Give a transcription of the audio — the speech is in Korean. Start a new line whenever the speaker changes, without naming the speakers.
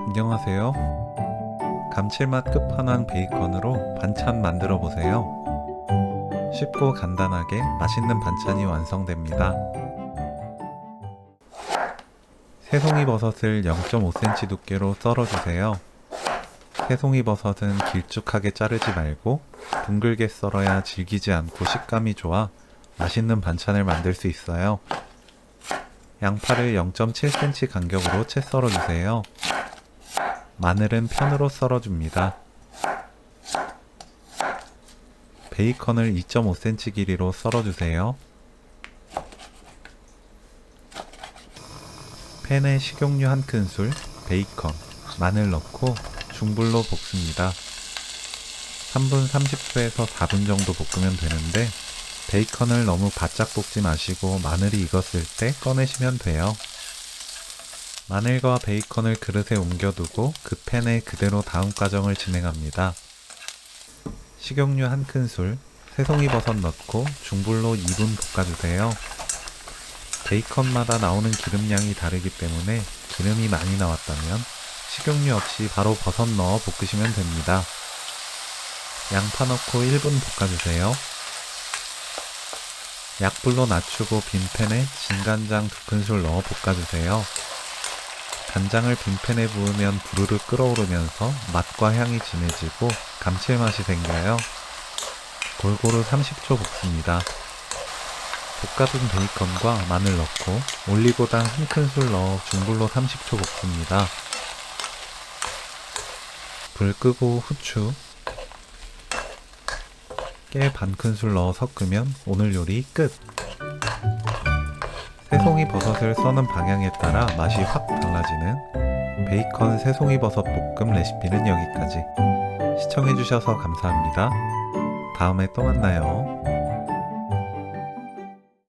안녕하세요. 감칠맛 끝판왕 베이컨으로 반찬 만들어 보세요. 쉽고 간단하게 맛있는 반찬이 완성됩니다. 새송이 버섯을 0.5cm 두께로 썰어주세요. 새송이 버섯은 길쭉하게 자르지 말고 둥글게 썰어야 질기지 않고 식감이 좋아 맛있는 반찬을 만들 수 있어요. 양파를 0.7cm 간격으로 채 썰어주세요. 마늘은 편으로 썰어줍니다. 베이컨을 2.5cm 길이로 썰어주세요. 팬에 식용유 1큰술, 베이컨, 마늘 넣고 중불로 볶습니다. 3분 30초에서 4분 정도 볶으면 되는데 베이컨을 너무 바짝 볶지 마시고 마늘이 익었을 때 꺼내시면 돼요. 마늘과 베이컨을 그릇에 옮겨두고 그 팬에 그대로 다음 과정을 진행합니다. 식용유 1큰술, 새송이 버섯 넣고 중불로 2분 볶아주세요. 베이컨마다 나오는 기름량이 다르기 때문에 기름이 많이 나왔다면 식용유 없이 바로 버섯 넣어 볶으시면 됩니다. 양파 넣고 1분 볶아주세요. 약불로 낮추고 빈 팬에 진간장 2큰술 넣어 볶아주세요. 간장을 빈팬에 부으면 부르르 끓어오르면서 맛과 향이 진해지고 감칠맛이 생겨요. 골고루 30초 볶습니다. 볶아둔 베이컨과 마늘 넣고 올리고당 1큰술 넣어 중불로 30초 볶습니다. 불 끄고 후추, 깨 반큰술 넣어 섞으면 오늘 요리 끝! 새송이 버섯을 써는 방향에 따라 맛이 확 달라지는 베이컨 새송이 버섯 볶음 레시피는 여기까지. 시청해주셔서 감사합니다. 다음에 또 만나요.